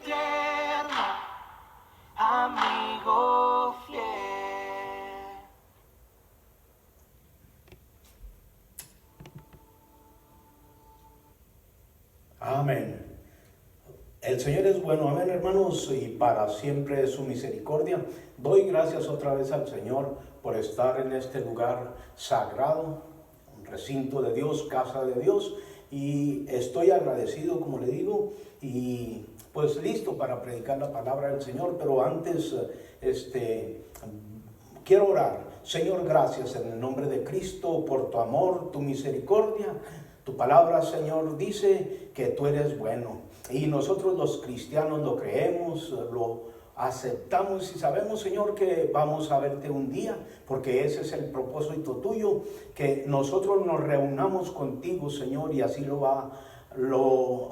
eterna, amigo fiel. Amén. El Señor es bueno, amén, hermanos, y para siempre es su misericordia. Doy gracias otra vez al Señor por estar en este lugar sagrado, un recinto de Dios, casa de Dios, y estoy agradecido, como le digo, y pues listo para predicar la palabra del Señor. Pero antes, quiero orar. Señor, gracias en el nombre de Cristo por tu amor, tu misericordia. Tu palabra, Señor, dice que tú eres bueno, y nosotros los cristianos lo creemos, lo aceptamos y sabemos, Señor, que vamos a verte un día, porque ese es el propósito tuyo, que nosotros nos reunamos contigo, Señor, y así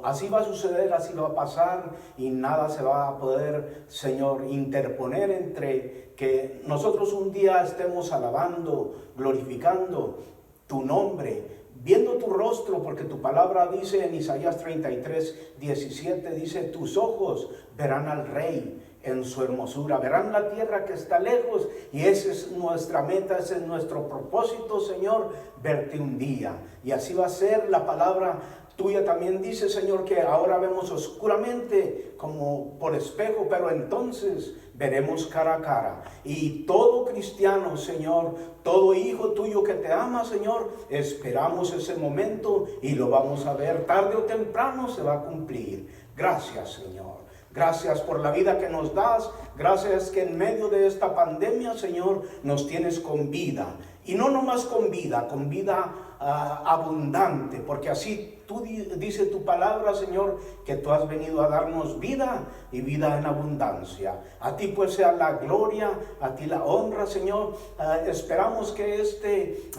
así va a suceder, así va a pasar, y nada se va a poder, Señor, interponer entre que nosotros un día estemos alabando, glorificando tu nombre, viendo tu rostro, porque tu palabra dice en Isaías 33:17, dice: tus ojos verán al Rey en su hermosura, verán la tierra que está lejos, y esa es nuestra meta, ese es nuestro propósito, Señor, verte un día. Y así va a ser. La palabra tuya también dice, Señor, que ahora vemos oscuramente como por espejo, pero entonces veremos cara a cara. Y todo cristiano, Señor, todo hijo tuyo que te ama, Señor, esperamos ese momento y lo vamos a ver. Tarde o temprano se va a cumplir. Gracias, Señor. Gracias por la vida que nos das. Gracias que en medio de esta pandemia, Señor, nos tienes con vida. Y no nomás con vida abundante, porque así dice tu palabra, Señor, que tú has venido a darnos vida y vida en abundancia. A ti pues sea la gloria, a ti la honra, Señor. Esperamos que este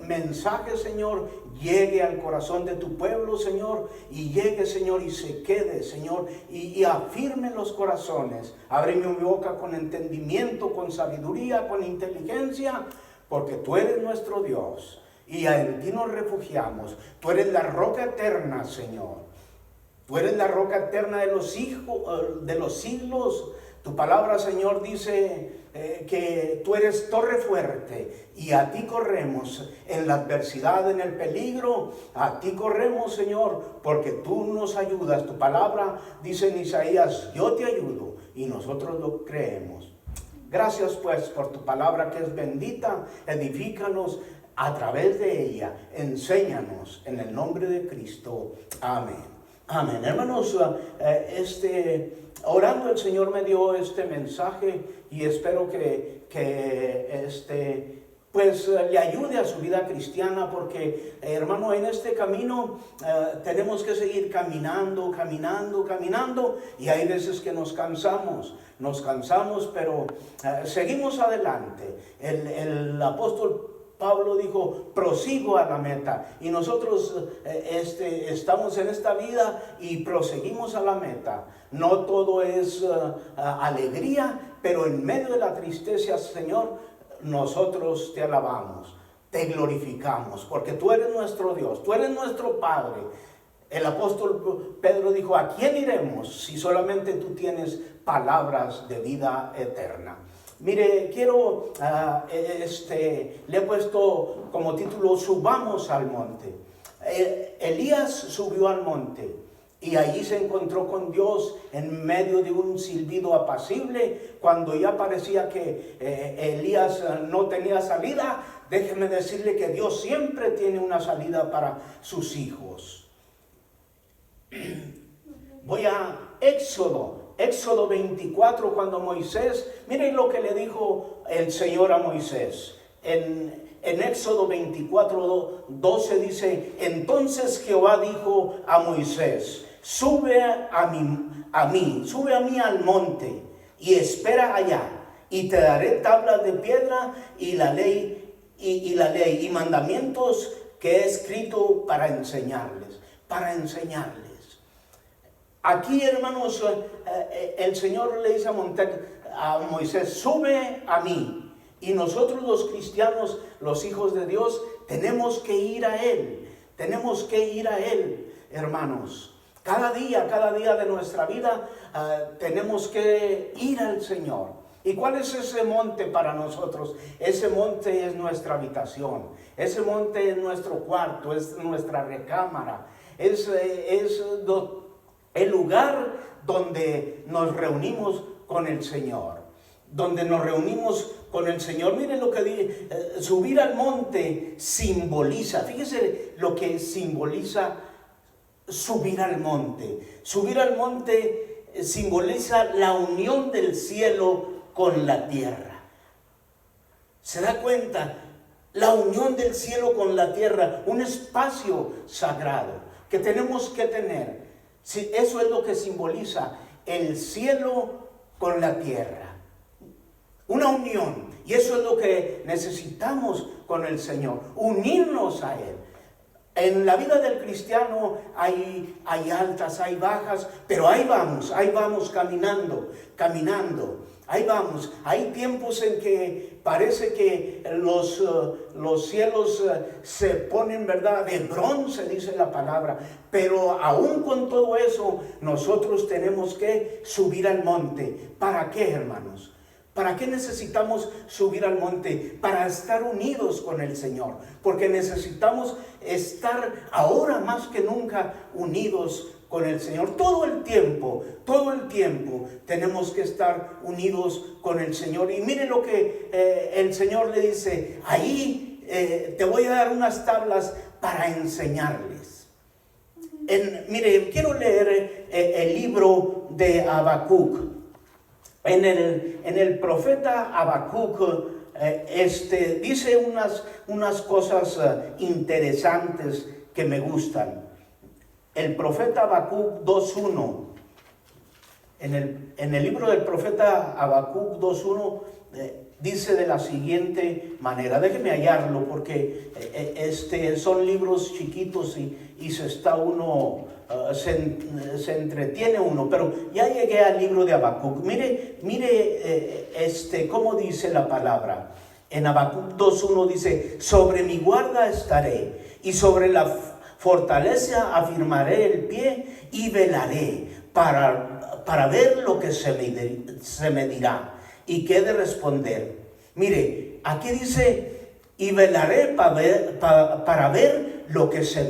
mensaje, Señor, llegue al corazón de tu pueblo, Señor, y llegue, Señor, y se quede, Señor, y afirme los corazones. Abre mi boca con entendimiento, con sabiduría, con inteligencia, porque tú eres nuestro Dios y en ti nos refugiamos. Tú eres la roca eterna, Señor. Tú eres la roca eterna de los siglos. Tu palabra, Señor, dice que tú eres torre fuerte, y a ti corremos en la adversidad, en el peligro. A ti corremos, Señor, porque tú nos ayudas. Tu palabra dice en Isaías: yo te ayudo, y nosotros lo creemos. Gracias pues por tu palabra, que es bendita. Edifícanos a través de ella. Enséñanos en el nombre de Cristo. Amén. Amén. Hermanos, orando, el Señor me dio este mensaje, y espero que le ayude a su vida cristiana, porque, hermano, en este camino tenemos que seguir caminando, y hay veces que nos cansamos, pero seguimos adelante. El apóstol Pablo dijo: prosigo a la meta, y nosotros estamos en esta vida y proseguimos a la meta. No todo es alegría, pero en medio de la tristeza, Señor, nosotros te alabamos, te glorificamos, porque tú eres nuestro Dios, tú eres nuestro Padre. El apóstol Pedro dijo: ¿a quién iremos si solamente tú tienes palabras de vida eterna? Mire, le he puesto como título: subamos al monte. Elías subió al monte, y allí se encontró con Dios en medio de un silbido apacible. Cuando ya parecía que Elías no tenía salida, déjeme decirle que Dios siempre tiene una salida para sus hijos. Voy a Éxodo 24, cuando Moisés, miren lo que le dijo el Señor a Moisés. En Éxodo 24:12 dice: entonces Jehová dijo a Moisés: sube a mí al monte, y espera allá, y te daré tablas de piedra y la ley y mandamientos que he escrito para enseñarles. Aquí, hermanos, el Señor le dice a Moisés: sube a mí. Y nosotros los cristianos, los hijos de Dios, tenemos que ir a Él, hermanos. Cada día de nuestra vida tenemos que ir al Señor. ¿Y cuál es ese monte para nosotros? Ese monte es nuestra habitación, ese monte es nuestro cuarto, es nuestra recámara, es el lugar donde nos reunimos con el Señor. Donde nos reunimos con el Señor. Miren lo que dice, subir al monte simboliza, fíjese lo que simboliza subir al monte. Subir al monte simboliza la unión del cielo con la tierra. ¿Se da cuenta? La unión del cielo con la tierra, un espacio sagrado que tenemos que tener. Sí, eso es lo que simboliza el cielo con la tierra. Una unión, y eso es lo que necesitamos con el Señor, unirnos a Él. En la vida del cristiano hay altas, hay bajas, pero ahí vamos caminando, ahí vamos. Hay tiempos en que parece que los cielos se ponen, ¿verdad?, de bronce, dice la palabra, pero aún con todo eso, nosotros tenemos que subir al monte. ¿Para qué, hermanos? ¿Para qué necesitamos subir al monte? Para estar unidos con el Señor. Porque necesitamos estar ahora más que nunca unidos con el Señor. Todo el tiempo tenemos que estar unidos con el Señor. Y mire lo que el Señor le dice. Ahí te voy a dar unas tablas para enseñarles. Mire, quiero leer el libro de Habacuc. En el profeta Habacuc dice unas cosas interesantes que me gustan. El profeta Habacuc 2.1, en el libro del profeta Habacuc 2.1 dice de la siguiente manera. Déjeme hallarlo porque son libros chiquitos y se está uno... se entretiene uno, pero ya llegué al libro de Habacuc. Mire cómo dice la palabra. En Habacuc 2.1 dice: sobre mi guarda estaré, y sobre la fortaleza afirmaré el pie, y velaré para ver lo que se me dirá, y qué he de responder. Mire, aquí dice: y velaré para ver lo que se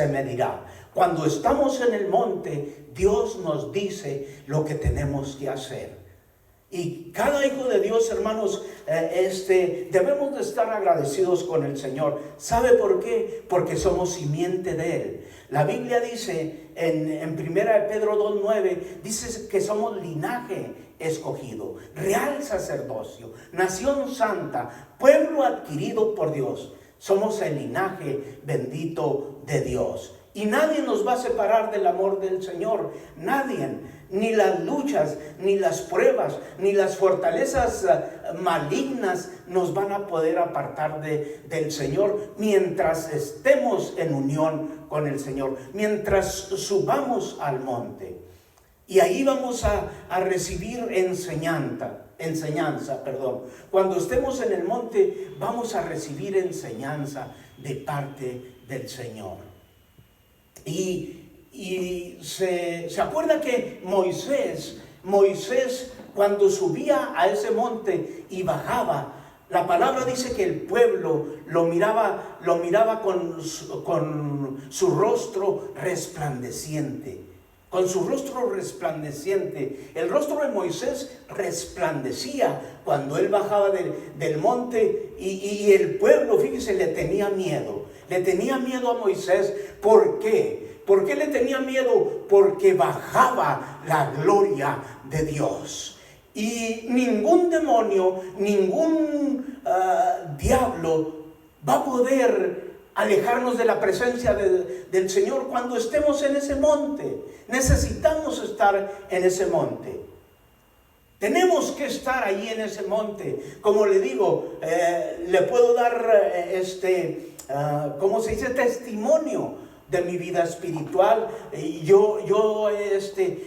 me dirá. Cuando estamos en el monte, Dios nos dice lo que tenemos que hacer. Y cada hijo de Dios, hermanos, debemos de estar agradecidos con el Señor. ¿Sabe por qué? Porque somos simiente de Él. La Biblia dice en 1 Pedro 2.9, dice que somos linaje escogido, real sacerdocio, nación santa, pueblo adquirido por Dios. Somos el linaje bendito de Dios. Y nadie nos va a separar del amor del Señor. Nadie. Ni las luchas, ni las pruebas, ni las fortalezas malignas nos van a poder apartar del Señor mientras estemos en unión con el Señor. Mientras subamos al monte. Y ahí vamos a recibir enseñanza. Cuando estemos en el monte, vamos a recibir enseñanza de parte del Señor. Y se acuerda que Moisés cuando subía a ese monte y bajaba, la palabra dice que el pueblo lo miraba con su rostro resplandeciente. Con su rostro resplandeciente. El rostro de Moisés resplandecía cuando él bajaba del monte y el pueblo, fíjese, le tenía miedo. Le tenía miedo a Moisés. ¿Por qué? ¿Por qué le tenía miedo? Porque bajaba la gloria de Dios. Y ningún demonio, ningún diablo va a poder alejarnos de la presencia del Señor cuando estemos en ese monte. Necesitamos estar en ese monte. Tenemos que estar ahí en ese monte. Como le digo, le puedo dar ¿cómo se dice? Testimonio de mi vida espiritual.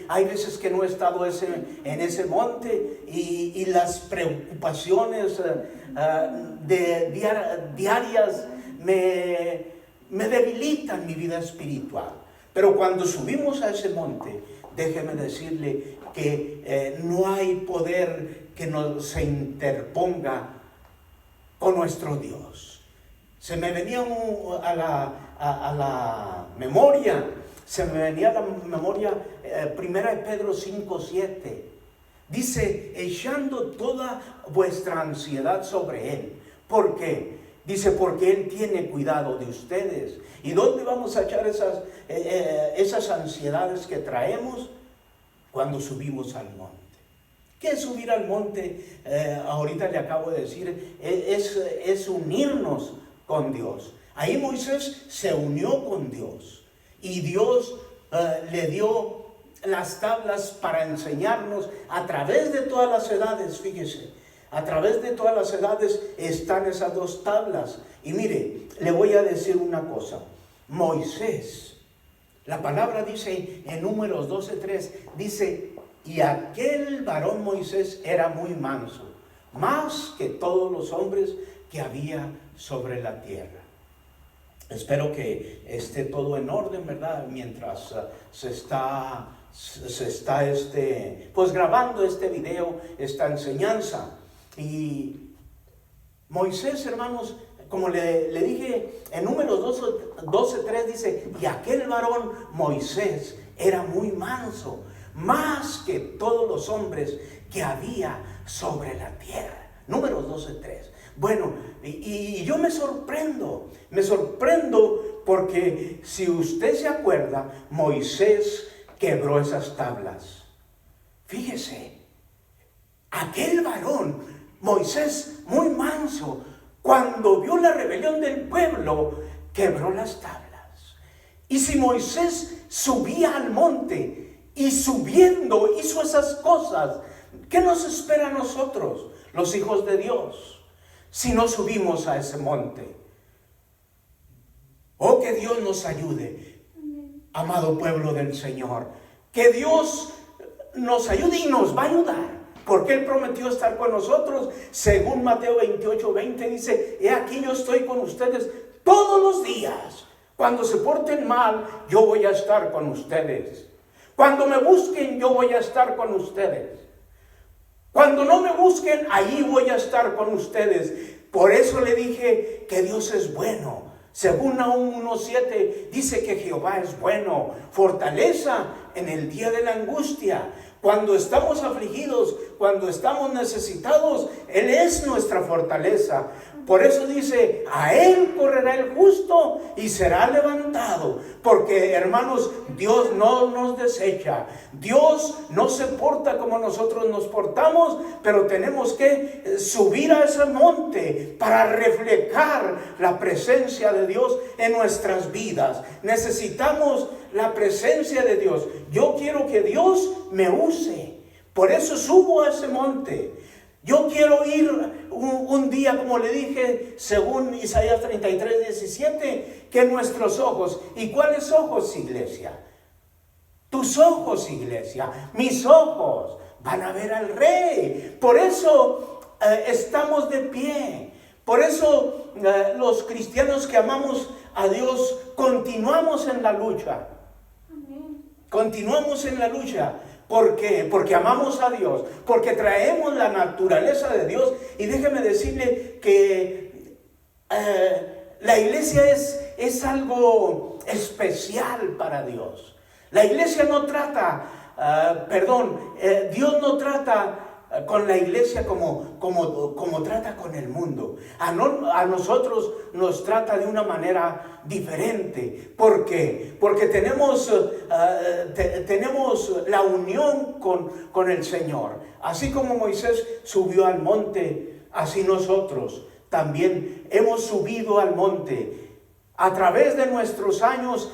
Hay veces que no he estado en ese monte y las preocupaciones diarias me debilitan mi vida espiritual. Pero cuando subimos a ese monte, déjeme decirle que no hay poder que se interponga con nuestro Dios. Se me venía a la memoria, 1 Pedro 5:7. Dice, echando toda vuestra ansiedad sobre Él. ¿Por qué? Dice, porque Él tiene cuidado de ustedes. ¿Y dónde vamos a echar esas ansiedades que traemos? Cuando subimos al monte. ¿Qué es subir al monte? Ahorita le acabo de decir, es unirnos con Dios. Ahí Moisés se unió con Dios y Dios le dio las tablas para enseñarnos a través de todas las edades. Fíjese, a través de todas las edades están esas dos tablas. Y mire, le voy a decir una cosa. Moisés, la palabra dice en Números 12:3, dice, y aquel varón Moisés era muy manso, más que todos los hombres que había sobre la tierra. Espero que esté todo en orden, ¿verdad? Mientras se está pues grabando este video, esta enseñanza. Y Moisés, hermanos, como le dije, en Números 12:3 dice, y aquel varón Moisés era muy manso, más que todos los hombres que había sobre la tierra. Números 12:3. Bueno, y yo me sorprendo porque si usted se acuerda, Moisés quebró esas tablas. Fíjese, aquel varón, Moisés, muy manso, cuando vio la rebelión del pueblo, quebró las tablas. Y si Moisés subía al monte y subiendo hizo esas cosas, ¿qué nos espera a nosotros, los hijos de Dios, si no subimos a ese monte? Oh, que Dios nos ayude, amado pueblo del Señor. Que Dios nos ayude y nos va a ayudar. Porque Él prometió estar con nosotros. Según Mateo 28:20 dice, he aquí yo estoy con ustedes todos los días. Cuando se porten mal, yo voy a estar con ustedes. Cuando me busquen, yo voy a estar con ustedes. Cuando no me busquen, ahí voy a estar con ustedes. Por eso le dije que Dios es bueno. Según Nahum 1:7 dice que Jehová es bueno, fortaleza en el día de la angustia. Cuando estamos afligidos, cuando estamos necesitados, Él es nuestra fortaleza. Por eso dice, a Él correrá el justo y será levantado. Porque, hermanos, Dios no nos desecha. Dios no se porta como nosotros nos portamos, pero tenemos que subir a ese monte para reflejar la presencia de Dios en nuestras vidas. Necesitamos la presencia de Dios. Yo quiero que Dios me use. Por eso subo a ese monte. Yo quiero ir un día, como le dije, según Isaías 33:17, que nuestros ojos, ¿y cuáles ojos, iglesia? Tus ojos, iglesia, mis ojos van a ver al Rey. Por eso estamos de pie. Por eso los cristianos que amamos a Dios continuamos en la lucha. Continuamos en la lucha. ¿Por qué? Porque amamos a Dios, porque traemos la naturaleza de Dios. Y déjeme decirle que la iglesia es algo especial para Dios. La iglesia no trata, Dios no trata con la iglesia como trata con el mundo. A nosotros nos trata de una manera diferente. ¿Por qué? Porque tenemos la unión con el Señor. Así como Moisés subió al monte, así nosotros también hemos subido al monte. A través de nuestros años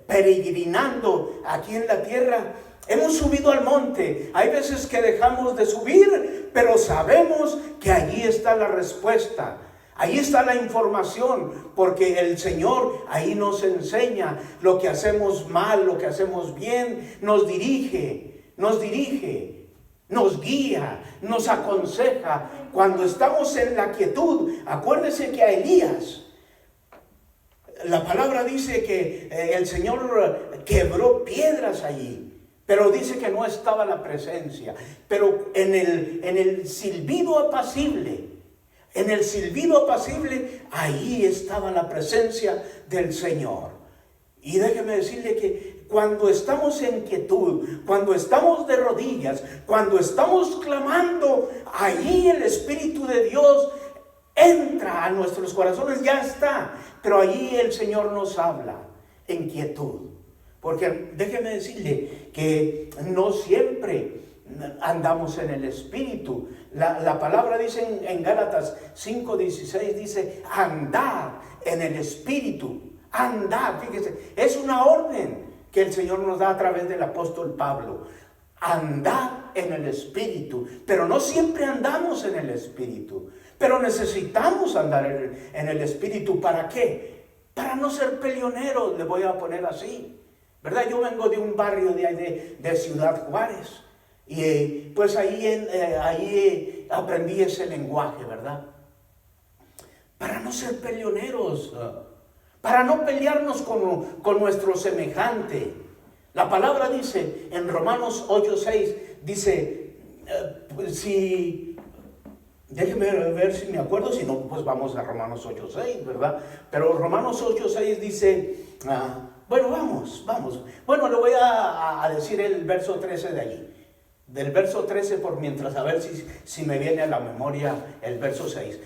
peregrinando aquí en la tierra, hemos subido al monte. Hay veces que dejamos de subir, pero sabemos que allí está la respuesta. Ahí está la información, porque el Señor ahí nos enseña lo que hacemos mal, lo que hacemos bien, nos dirige, nos guía, nos aconseja. Cuando estamos en la quietud, acuérdese que a Elías la palabra dice que el Señor quebró piedras allí. Pero dice que no estaba la presencia. Pero en el silbido apacible, ahí estaba la presencia del Señor. Y déjeme decirle que cuando estamos en quietud, cuando estamos de rodillas, cuando estamos clamando, ahí el Espíritu de Dios entra a nuestros corazones, ya está. Pero allí el Señor nos habla en quietud. Porque déjeme decirle que no siempre andamos en el Espíritu. La palabra dice en Gálatas 5:16, dice, andad en el Espíritu. Andad, fíjese, es una orden que el Señor nos da a través del apóstol Pablo. Andad en el Espíritu. Pero no siempre andamos en el Espíritu. Pero necesitamos andar en el Espíritu. ¿Para qué? Para no ser peleoneros, le voy a poner así. ¿Verdad? Yo vengo de un barrio de Ciudad Juárez. Y pues ahí aprendí ese lenguaje, ¿verdad? Para no ser peleoneros. Para no pelearnos con nuestro semejante. La palabra dice en Romanos 8:6, dice, déjeme ver si me acuerdo, si no, pues vamos a Romanos 8:6, ¿verdad? Pero Romanos 8:6 dice, bueno, vamos. Bueno, le voy a decir el verso 13 de allí. Del verso 13 por mientras, a ver si me viene a la memoria el verso 6.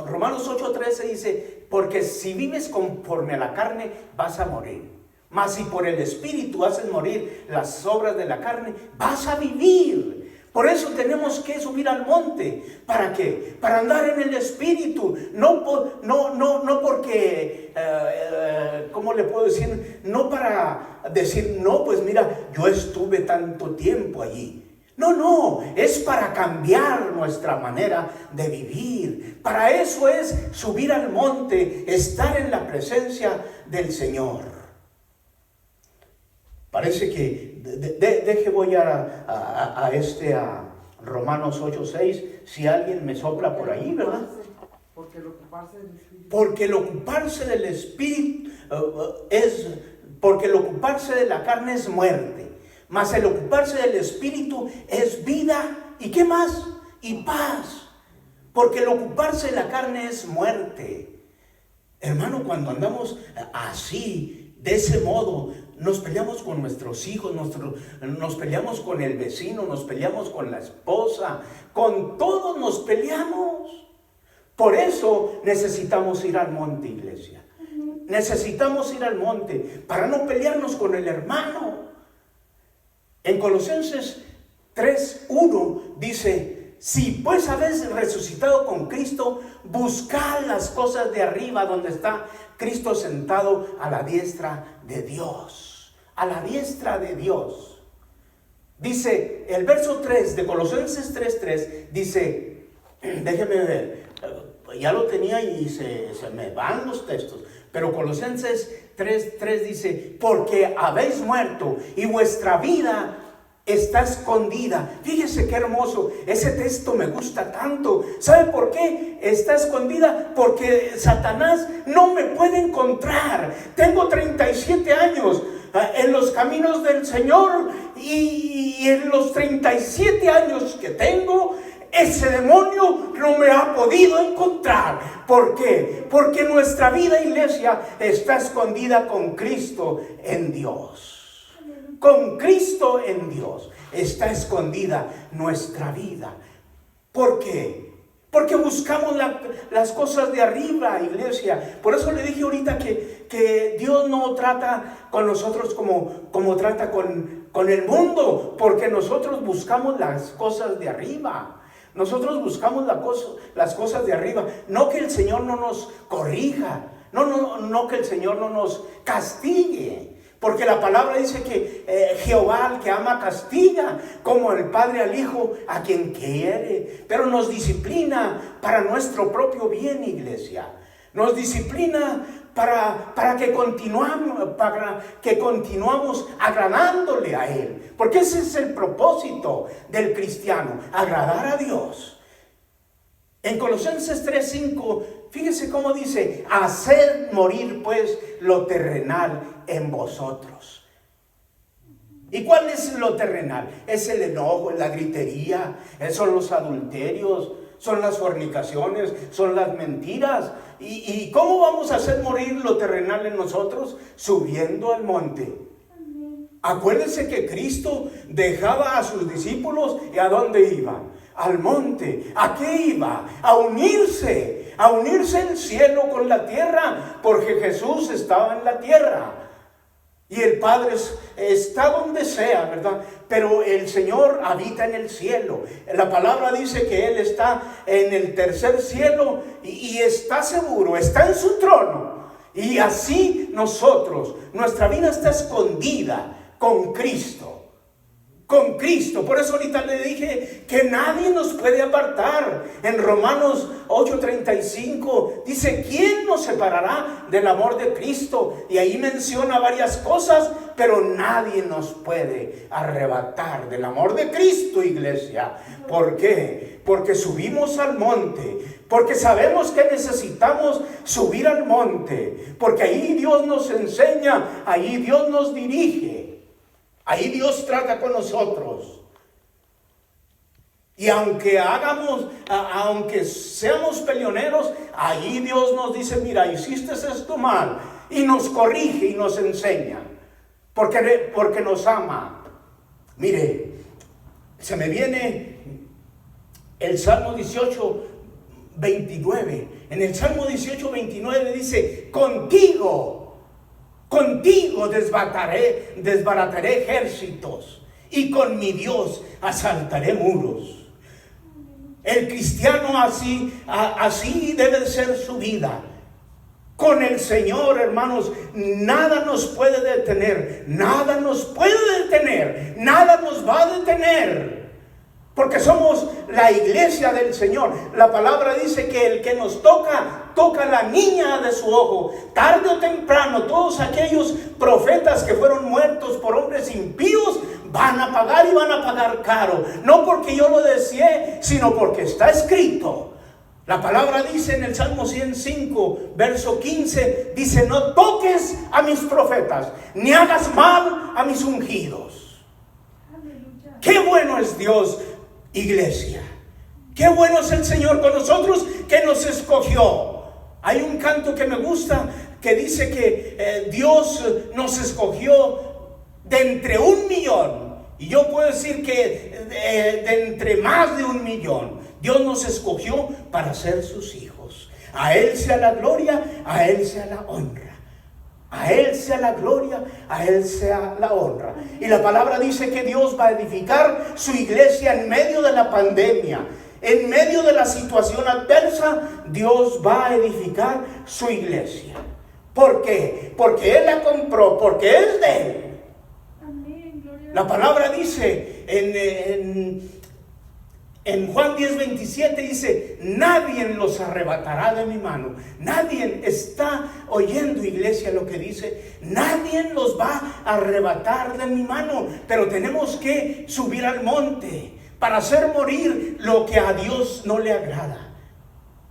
Romanos 8:13 dice, porque si vives conforme a la carne, vas a morir. Mas si por el Espíritu haces morir las obras de la carne, vas a vivir. Por eso tenemos que subir al monte. ¿Para qué? Para andar en el Espíritu. No porque, ¿cómo le puedo decir? No para decir, no, pues mira, yo estuve tanto tiempo allí. No, es para cambiar nuestra manera de vivir. Para eso es subir al monte, estar en la presencia del Señor. Parece que voy a Romanos 8:6, si alguien me sopla por ahí, ¿verdad? Porque el ocuparse del Espíritu porque el ocuparse de la carne es muerte, mas el ocuparse del Espíritu es vida, ¿y qué más? Y paz. Porque el ocuparse de la carne es muerte. Hermano, cuando andamos así, de ese modo, nos peleamos con nuestros hijos, nos peleamos con el vecino, nos peleamos con la esposa, con todos nos peleamos. Por eso necesitamos ir al monte, iglesia. Necesitamos ir al monte para no pelearnos con el hermano. En Colosenses 3:1 dice, si pues habéis resucitado con Cristo, buscad las cosas de arriba donde está Cristo sentado a la diestra de Dios. A la diestra de Dios. Dice el verso 3 de Colosenses 3:3, dice, déjeme ver, ya lo tenía y se me van los textos, pero Colosenses 3:3 dice, porque habéis muerto y vuestra vida está escondida. Fíjese qué hermoso, ese texto me gusta tanto. ¿Sabe por qué está escondida? Porque Satanás no me puede encontrar. Tengo 37 años en los caminos del Señor y en los 37 años que tengo, ese demonio no me ha podido encontrar. ¿Por qué? Porque nuestra vida, iglesia, está escondida con Cristo en Dios. Con Cristo en Dios está escondida nuestra vida. ¿Por qué? Porque buscamos las cosas de arriba, iglesia. Por eso le dije ahorita que Dios no trata con nosotros como trata con el mundo. Porque nosotros buscamos las cosas de arriba. Nosotros buscamos las cosas de arriba. No que el Señor no nos corrija. No que el Señor no nos castigue. Porque la palabra dice que Jehová al que ama castiga, como el Padre al Hijo a quien quiere. Pero nos disciplina para nuestro propio bien, iglesia. Nos disciplina para que continuamos agradándole a Él. Porque ese es el propósito del cristiano, agradar a Dios. En Colosenses 3:5, fíjese cómo dice: haced morir pues lo terrenal en vosotros. ¿Y cuál es lo terrenal? Es el enojo, la gritería, son los adulterios, son las fornicaciones, son las mentiras. ¿Y cómo vamos a hacer morir lo terrenal en nosotros? Subiendo al monte. Acuérdense que Cristo dejaba a sus discípulos, ¿y a dónde iban? Al monte. ¿A qué iba? A unirse el cielo con la tierra, porque Jesús estaba en la tierra. Y el Padre está donde sea, ¿verdad? Pero el Señor habita en el cielo. La palabra dice que Él está en el tercer cielo y está seguro, está en su trono. Y así nosotros, nuestra vida está escondida con Cristo. Con Cristo. Por eso ahorita le dije que nadie nos puede apartar. En Romanos 8:35 dice: ¿quién nos separará del amor de Cristo? Y ahí menciona varias cosas, pero nadie nos puede arrebatar del amor de Cristo, iglesia. ¿Por qué? Porque subimos al monte, porque sabemos que necesitamos subir al monte, porque ahí Dios nos enseña, ahí Dios nos dirige. Ahí Dios trata con nosotros. Y aunque seamos peleoneros, ahí Dios nos dice: mira, hiciste esto mal. Y nos corrige y nos enseña. Porque nos ama. Mire, se me viene el Salmo 18:29. En el Salmo 18:29 dice: contigo desbarataré ejércitos, y con mi Dios asaltaré muros. El cristiano así debe ser su vida. Con el Señor, hermanos, nada nos puede detener, nada nos puede detener, nada nos va a detener. Porque somos la iglesia del Señor. La palabra dice que el que nos toca la niña de su ojo. Tarde o temprano, todos aquellos profetas que fueron muertos por hombres impíos van a pagar, y van a pagar caro. No porque yo lo deseé, sino porque está escrito. La palabra dice en el Salmo 105, verso 15, dice: no toques a mis profetas, ni hagas mal a mis ungidos. Aleluya. Qué bueno es Dios, iglesia. Qué bueno es el Señor con nosotros, que nos escogió. Hay un canto que me gusta que dice que Dios nos escogió de entre 1,000,000. Y yo puedo decir que de entre más de 1,000,000. Dios nos escogió para ser sus hijos. A Él sea la gloria, a Él sea la honra. A Él sea la gloria, a Él sea la honra. Y la palabra dice que Dios va a edificar su iglesia en medio de la pandemia. En medio de la situación adversa, Dios va a edificar su iglesia. ¿Por qué? Porque Él la compró, porque es de Él. Amén, la palabra dice en Juan 10:27, dice: nadie los arrebatará de mi mano. Nadie está oyendo, iglesia, lo que dice. Nadie los va a arrebatar de mi mano. Pero tenemos que subir al monte para hacer morir lo que a Dios no le agrada.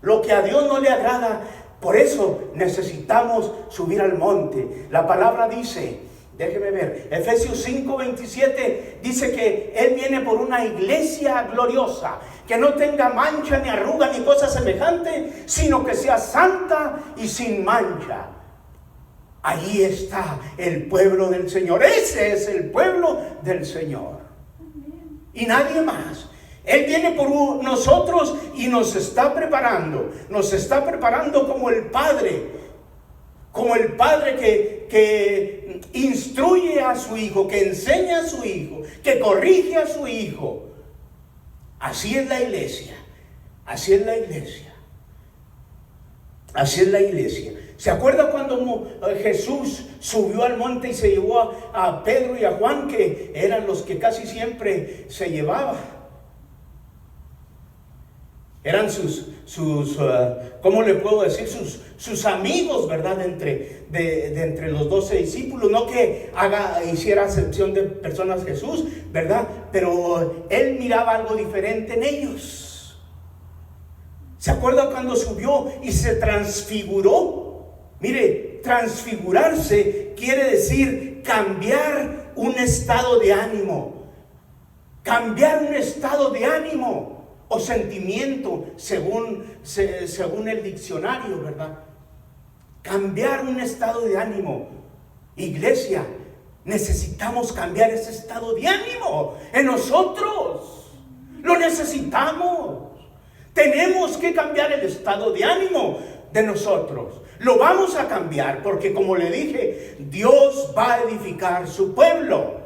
Lo que a Dios no le agrada. Por eso necesitamos subir al monte. La palabra dice, déjeme ver, Efesios 5:27 dice que Él viene por una iglesia gloriosa, que no tenga mancha, ni arruga, ni cosa semejante, sino que sea santa y sin mancha. Ahí está el pueblo del Señor. Ese es el pueblo del Señor. Y nadie más. Él viene por nosotros y nos está preparando. Nos está preparando como el Padre. Como el Padre que instruye a su Hijo, que enseña a su Hijo, que corrige a su Hijo. Así es la iglesia. Así es la iglesia. Así es la iglesia. ¿Se acuerda cuando Jesús subió al monte y se llevó a Pedro y a Juan, que eran los que casi siempre se llevaba? Eran ¿cómo le puedo decir? Sus amigos, ¿verdad? De entre los 12 discípulos. No que hiciera acepción de personas Jesús, ¿verdad? Pero Él miraba algo diferente en ellos. ¿Se acuerda cuando subió y se transfiguró? Mire, transfigurarse quiere decir cambiar un estado de ánimo. Cambiar un estado de ánimo o sentimiento, según el diccionario, ¿verdad? Cambiar un estado de ánimo. Iglesia, necesitamos cambiar ese estado de ánimo en nosotros. Lo necesitamos. Tenemos que cambiar el estado de ánimo de nosotros. Lo vamos a cambiar porque, como le dije, Dios va a edificar su pueblo.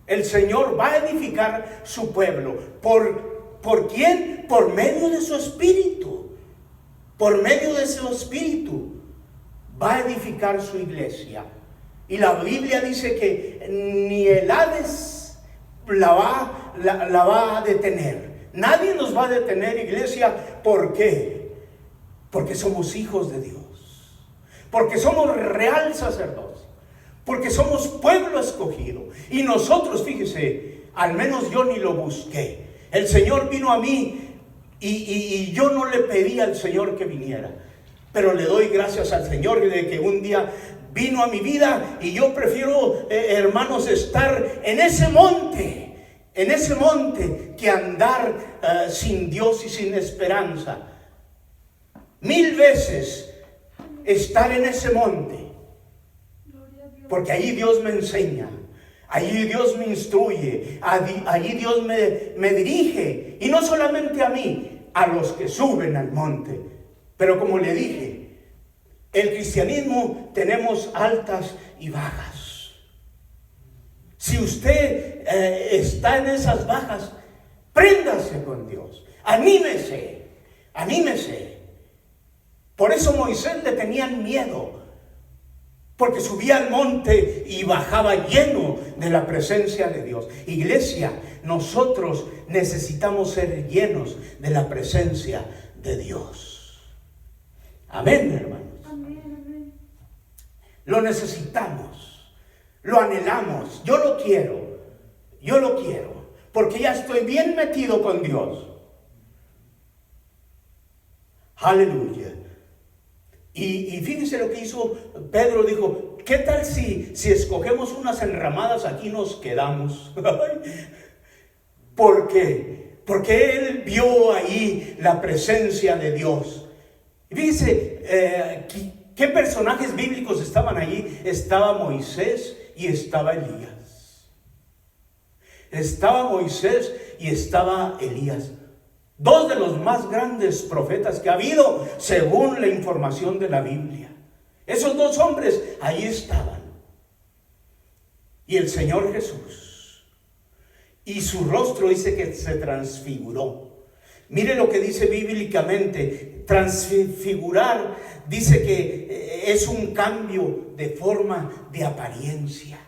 El Señor va a edificar su pueblo. ¿Por quién? Por medio de su Espíritu. Por medio de su Espíritu va a edificar su iglesia. Y la Biblia dice que ni el Hades la va a detener. Nadie nos va a detener, iglesia. ¿Por qué? Porque somos hijos de Dios. Porque somos real sacerdocio. Porque somos pueblo escogido. Y nosotros, fíjese, al menos yo ni lo busqué. El Señor vino a mí y yo no le pedí al Señor que viniera. Pero le doy gracias al Señor de que un día vino a mi vida. Y yo prefiero, hermanos, estar en ese monte que andar sin Dios y sin esperanza. 1000 veces estar en ese monte. Porque allí Dios me enseña, allí Dios me instruye, allí Dios me dirige. Y no solamente a mí, a los que suben al monte. Pero como le dije, el cristianismo tenemos altas y bajas. Si usted está en esas bajas, préndase con Dios, anímese. Por eso Moisés le tenían miedo. Porque subía al monte y bajaba lleno de la presencia de Dios. Iglesia, nosotros necesitamos ser llenos de la presencia de Dios. Amén, hermanos. Amén. Lo necesitamos, lo anhelamos. Yo lo quiero, porque ya estoy bien metido con Dios. Aleluya. Y fíjense lo que hizo Pedro. Dijo, ¿qué tal si escogemos unas enramadas aquí nos quedamos? ¿Por qué? Porque él vio ahí la presencia de Dios. Y fíjense, ¿qué personajes bíblicos estaban allí? Estaba Moisés y estaba Elías. Estaba Moisés y estaba Elías. 2 de los más grandes profetas que ha habido, según la información de la Biblia. Esos 2 hombres ahí estaban. Y el Señor Jesús. Y su rostro dice que se transfiguró. Mire lo que dice bíblicamente. Transfigurar dice que es un cambio de forma de apariencia.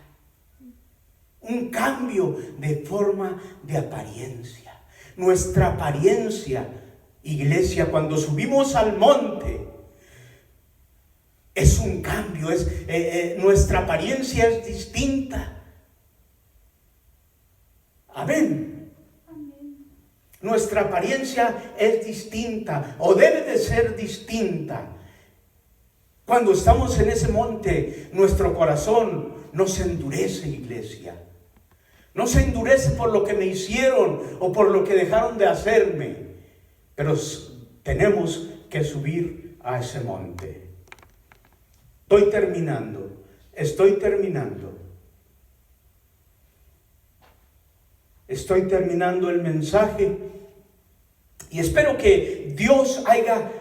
Un cambio de forma de apariencia. Nuestra apariencia, iglesia, cuando subimos al monte, es un cambio. Nuestra apariencia es distinta. Amén. Nuestra apariencia es distinta, o debe de ser distinta. Cuando estamos en ese monte, nuestro corazón no se endurece, iglesia. No se endurece por lo que me hicieron o por lo que dejaron de hacerme. Pero tenemos que subir a ese monte. Estoy terminando el mensaje. Y espero que Dios haya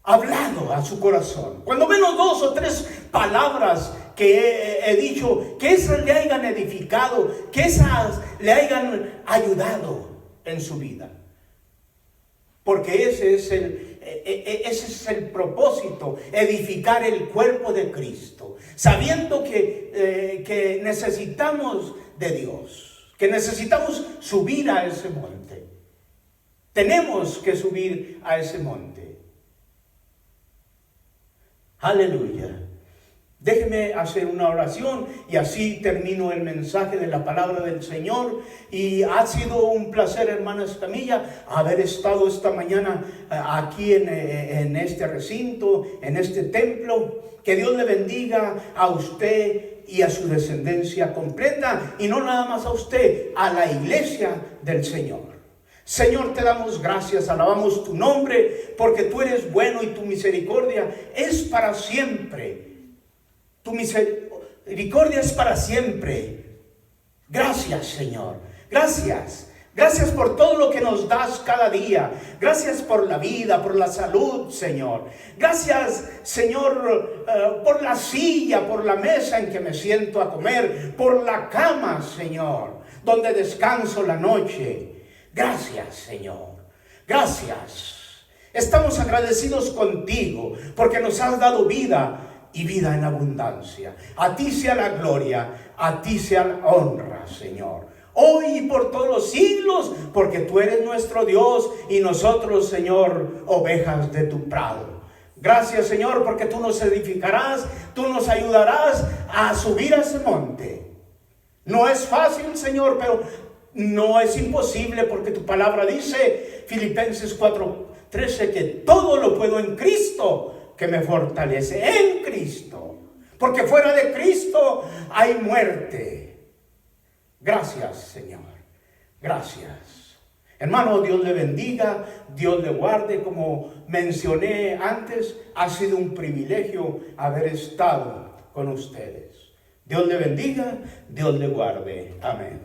hablado a su corazón. Cuando menos 2 o 3 palabras que he dicho, que esas le hayan edificado, que esas le hayan ayudado en su vida. Porque ese es el propósito, edificar el cuerpo de Cristo, sabiendo que necesitamos de Dios, que necesitamos subir a ese monte. Tenemos que subir a ese monte. Aleluya. Déjeme hacer una oración y así termino el mensaje de la palabra del Señor. Y ha sido un placer, hermana Escamilla, haber estado esta mañana aquí en este recinto, en este templo. Que Dios le bendiga a usted y a su descendencia completa, y no nada más a usted, a la iglesia del Señor. Señor, te damos gracias, alabamos tu nombre, porque tú eres bueno y tu misericordia es para siempre. Tu misericordia es para siempre. Gracias, Señor. Gracias. Gracias por todo lo que nos das cada día. Gracias por la vida, por la salud, Señor. Gracias, Señor, por la silla, por la mesa en que me siento a comer, por la cama, Señor, donde descanso la noche. Gracias, Señor. Gracias. Estamos agradecidos contigo porque nos has dado vida y vida en abundancia. A ti sea la gloria, a ti sea la honra, Señor. Hoy y por todos los siglos, porque tú eres nuestro Dios y nosotros, Señor, ovejas de tu prado. Gracias, Señor, porque tú nos edificarás, tú nos ayudarás a subir a ese monte. No es fácil, Señor, pero no es imposible, porque tu palabra dice, Filipenses 4:13, que todo lo puedo en Cristo, que me fortalece, en Cristo. Porque fuera de Cristo hay muerte. Gracias, Señor. Gracias. Hermano, Dios le bendiga, Dios le guarde. Como mencioné antes, ha sido un privilegio haber estado con ustedes. Dios le bendiga, Dios le guarde. Amén.